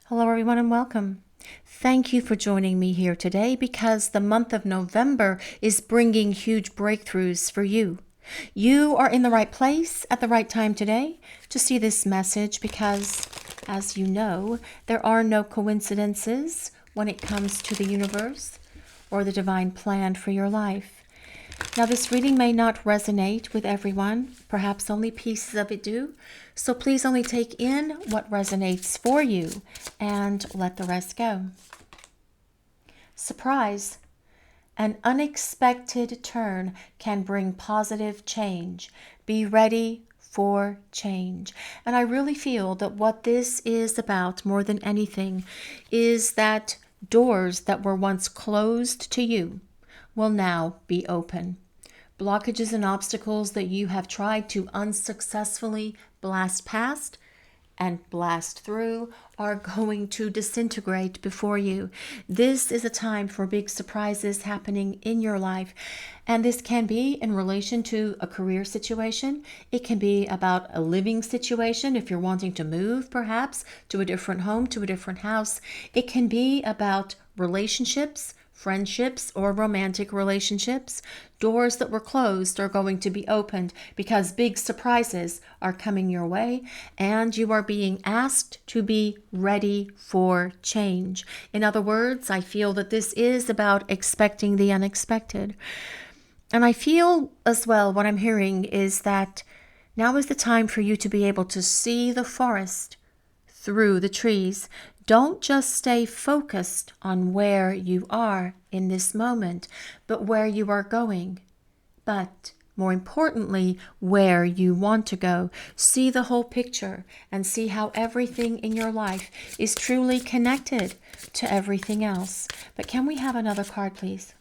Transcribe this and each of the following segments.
Hello, everyone, and welcome. Thank you for joining me here today because the month of November is bringing huge breakthroughs for you. You are in the right place at the right time today to see this message because, as you know, there are no coincidences when it comes to the universe or the divine plan for your life. Now, this reading may not resonate with everyone, perhaps only pieces of it do, so please only take in what resonates for you and let the rest go. Surprise! An unexpected turn can bring positive change. Be ready for change. And I really feel that what this is about more than anything is that doors that were once closed to you will now be open. Blockages and obstacles that you have tried to unsuccessfully blast past and blast through are going to disintegrate before you. This is a time for big surprises happening in your life. And this can be in relation to a career situation. It can be about a living situation if you're wanting to move, perhaps, to a different home, to a different house. It can be about relationships, friendships, or romantic relationships. Doors that were closed are going to be opened because big surprises are coming your way and you are being asked to be ready for change. In other words, I feel that this is about expecting the unexpected. And I feel as well what I'm hearing is that now is the time for you to be able to see the forest through the trees. Don't just stay focused on where you are in this moment, but where you are going. But more importantly, where you want to go. See the whole picture and see how everything in your life is truly connected to everything else. But can we have another card, please?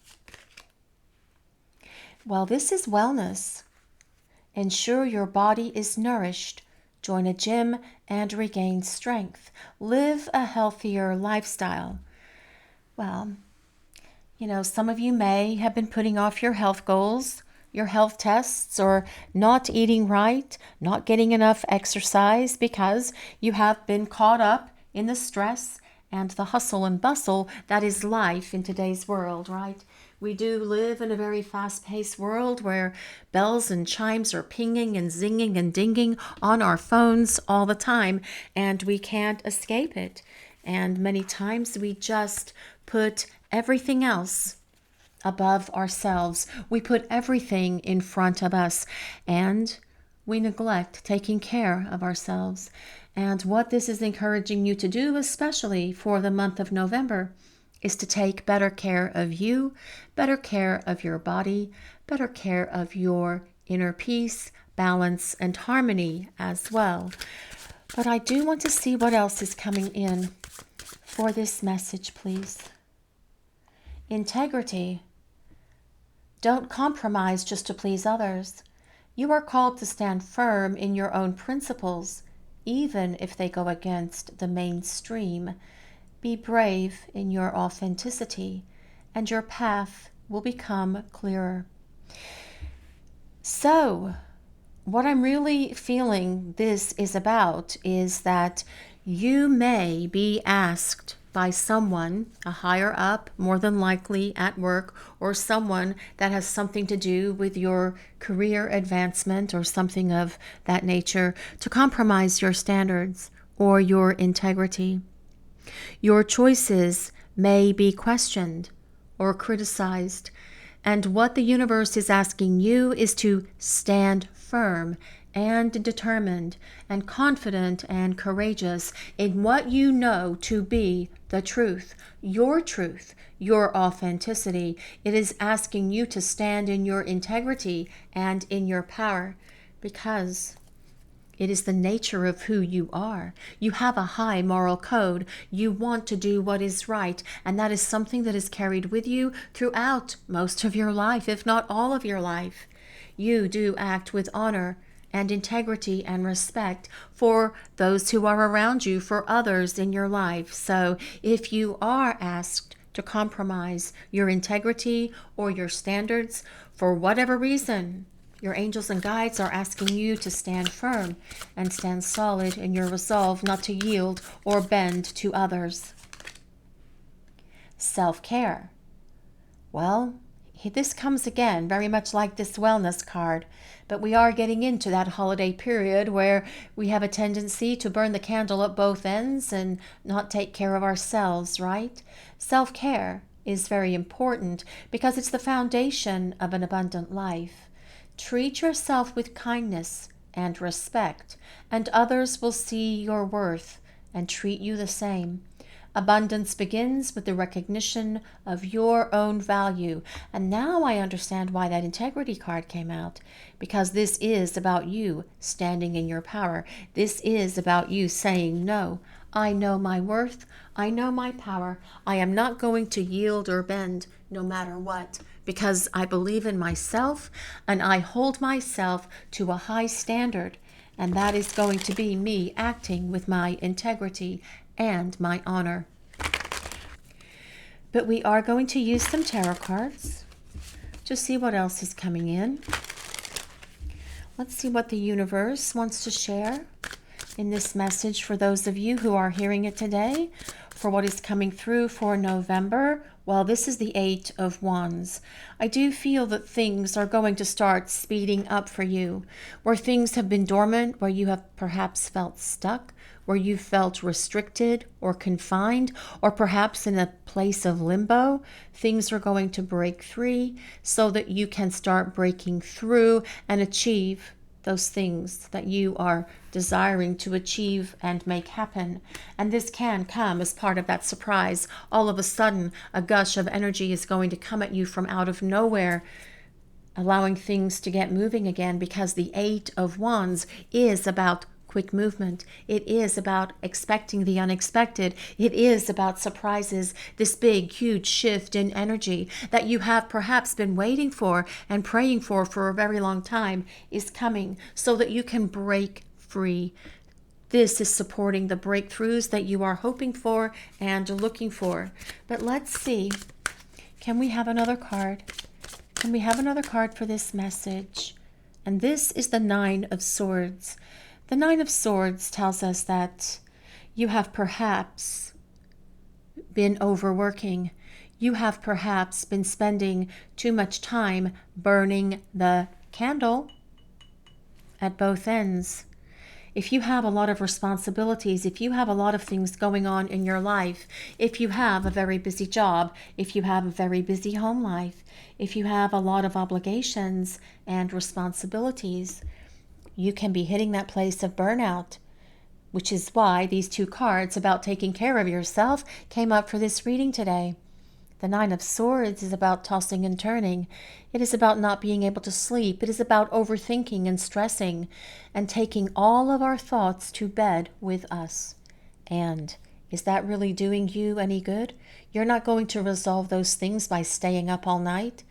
Well, this is wellness. Ensure your body is nourished. Join a gym and regain strength. Live a healthier lifestyle. Well, some of you may have been putting off your health goals, your health tests, or not eating right, not getting enough exercise because you have been caught up in the stress and the hustle and bustle that is life in today's world, right? We do live in a very fast-paced world where bells and chimes are pinging and zinging and dinging on our phones all the time, and we can't escape it. And many times we just put everything else above ourselves. We put everything in front of us, and we neglect taking care of ourselves. And what this is encouraging you to do, especially for the month of November, is to take better care of you, better care of your body, better care of your inner peace, balance, and harmony as well. But I do want to see what else is coming in for this message, please. Integrity. Don't compromise just to please others. You are called to stand firm in your own principles, even if they go against the mainstream. Be brave in your authenticity, and your path will become clearer. So, what I'm really feeling this is about is that you may be asked by someone, a higher up, more than likely at work, or someone that has something to do with your career advancement or something of that nature, to compromise your standards or your integrity. Your choices may be questioned or criticized, and what the universe is asking you is to stand firm and determined and confident and courageous in what you know to be the truth, your authenticity. It is asking you to stand in your integrity and in your power because it is the nature of who you are. You have a high moral code. You want to do what is right, and that is something that is carried with you throughout most of your life, if not all of your life. You do act with honor and integrity and respect for those who are around you, for others in your life. So if you are asked to compromise your integrity or your standards for whatever reason, Your angels and guides are asking you to stand firm and stand solid in your resolve not to yield or bend to others. Self-care. Well, this comes again very much like this wellness card, but we are getting into that holiday period where we have a tendency to burn the candle at both ends and not take care of ourselves, right? Self-care is very important because it's the foundation of an abundant life. Treat yourself with kindness and respect, and others will see your worth and treat you the same. Abundance begins with the recognition of your own value. And now I understand why that integrity card came out. Because this is about you standing in your power. This is about you saying, no, I know my worth. I know my power. I am not going to yield or bend no matter what. Because I believe in myself and I hold myself to a high standard. And that is going to be me acting with my integrity and my honor. But we are going to use some tarot cards to see what else is coming in. Let's see what the universe wants to share in this message for those of you who are hearing it today, for what is coming through for November. Well, this is the 8 of Wands. I do feel that things are going to start speeding up for you, where things have been dormant, where you have perhaps felt stuck, where you felt restricted or confined, or perhaps in a place of limbo. Things are going to break free so that you can start breaking through and achieve those things that you are desiring to achieve and make happen. And this can come as part of that surprise. All of a sudden, a gush of energy is going to come at you from out of nowhere, allowing things to get moving again, because the 8 of Wands is about quick movement. It is about expecting the unexpected. It is about surprises, this big, huge shift in energy that you have perhaps been waiting for and praying for a very long time is coming so that you can break free. This is supporting the breakthroughs that you are hoping for and looking for. But let's see. Can we have another card? Can we have another card for this message? And this is the 9 of Swords. The 9 of Swords tells us that you have perhaps been overworking. You have perhaps been spending too much time burning the candle at both ends. If you have a lot of responsibilities, if you have a lot of things going on in your life, if you have a very busy job, if you have a very busy home life, if you have a lot of obligations and responsibilities, you can be hitting that place of burnout, which is why these 2 cards about taking care of yourself came up for this reading today. The 9 of Swords is about tossing and turning. It is about not being able to sleep. It is about overthinking and stressing and taking all of our thoughts to bed with us. And is that really doing you any good? You're not going to resolve those things by staying up all night.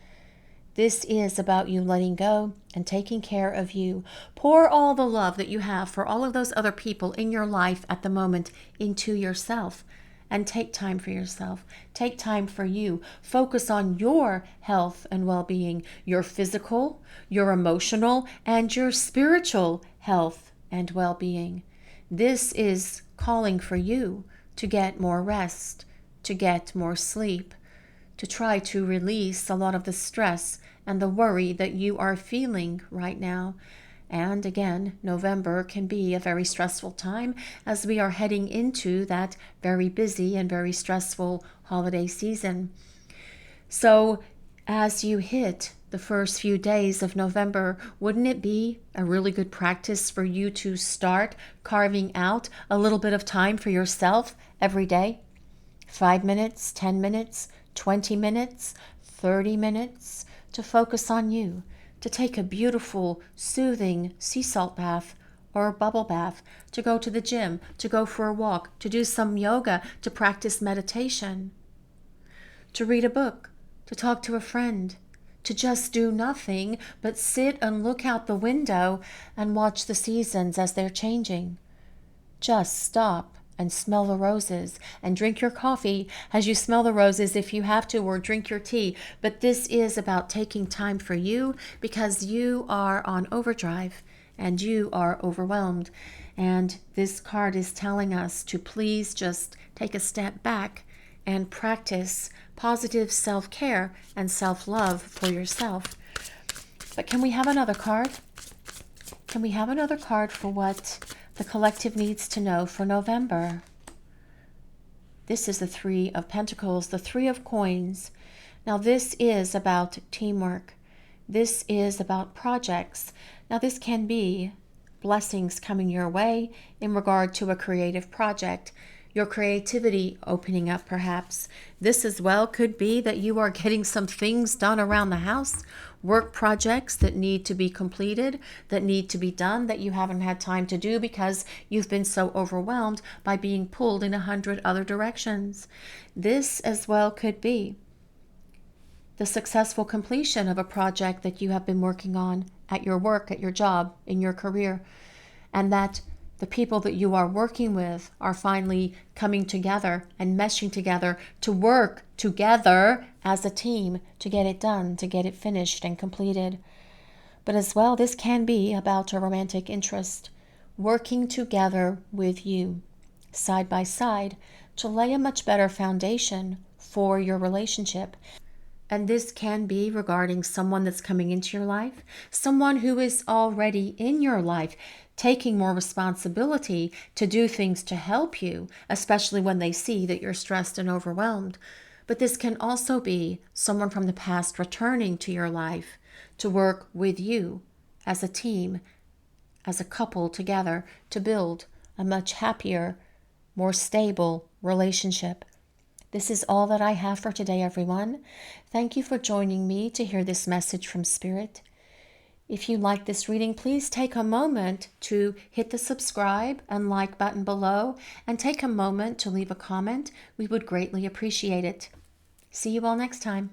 This is about you letting go and taking care of you. Pour all the love that you have for all of those other people in your life at the moment into yourself. And take time for yourself. Take time for you. Focus on your health and well-being, your physical, your emotional, and your spiritual health and well-being. This is calling for you to get more rest, to get more sleep, to try to release a lot of the stress and the worry that you are feeling right now. And again, November can be a very stressful time as we are heading into that very busy and very stressful holiday season. So as you hit the first few days of November, wouldn't it be a really good practice for you to start carving out a little bit of time for yourself every day? 5 minutes, 10 minutes, 20 minutes, 30 minutes to focus on you, to take a beautiful, soothing sea salt bath or a bubble bath, to go to the gym, to go for a walk, to do some yoga, to practice meditation, to read a book, to talk to a friend, to just do nothing but sit and look out the window and watch the seasons as they're changing. Just stop and smell the roses and drink your coffee as you smell the roses if you have to, or drink your tea. But this is about taking time for you because you are on overdrive and you are overwhelmed. And this card is telling us to please just take a step back and practice positive self-care and self-love for yourself. But can we have another card? Can we have another card for what the collective needs to know for November? This is the Three of Pentacles, the Three of Coins. Now this is about teamwork. This is about projects. Now this can be blessings coming your way in regard to a creative project. Your creativity opening up perhaps. This as well could be that you are getting some things done around the house, work projects that need to be completed, that need to be done, that you haven't had time to do because you've been so overwhelmed by being pulled in 100 other directions. This as well could be the successful completion of a project that you have been working on at your work, at your job, in your career, and that the people that you are working with are finally coming together and meshing together to work together as a team to get it done, to get it finished and completed. But as well, this can be about a romantic interest, working together with you, side by side, to lay a much better foundation for your relationship. And this can be regarding someone that's coming into your life, someone who is already in your life, taking more responsibility to do things to help you, especially when they see that you're stressed and overwhelmed. But this can also be someone from the past returning to your life to work with you as a team, as a couple together to build a much happier, more stable relationship. This is all that I have for today, everyone. Thank you for joining me to hear this message from Spirit. If you like this reading, please take a moment to hit the subscribe and like button below and take a moment to leave a comment. We would greatly appreciate it. See you all next time.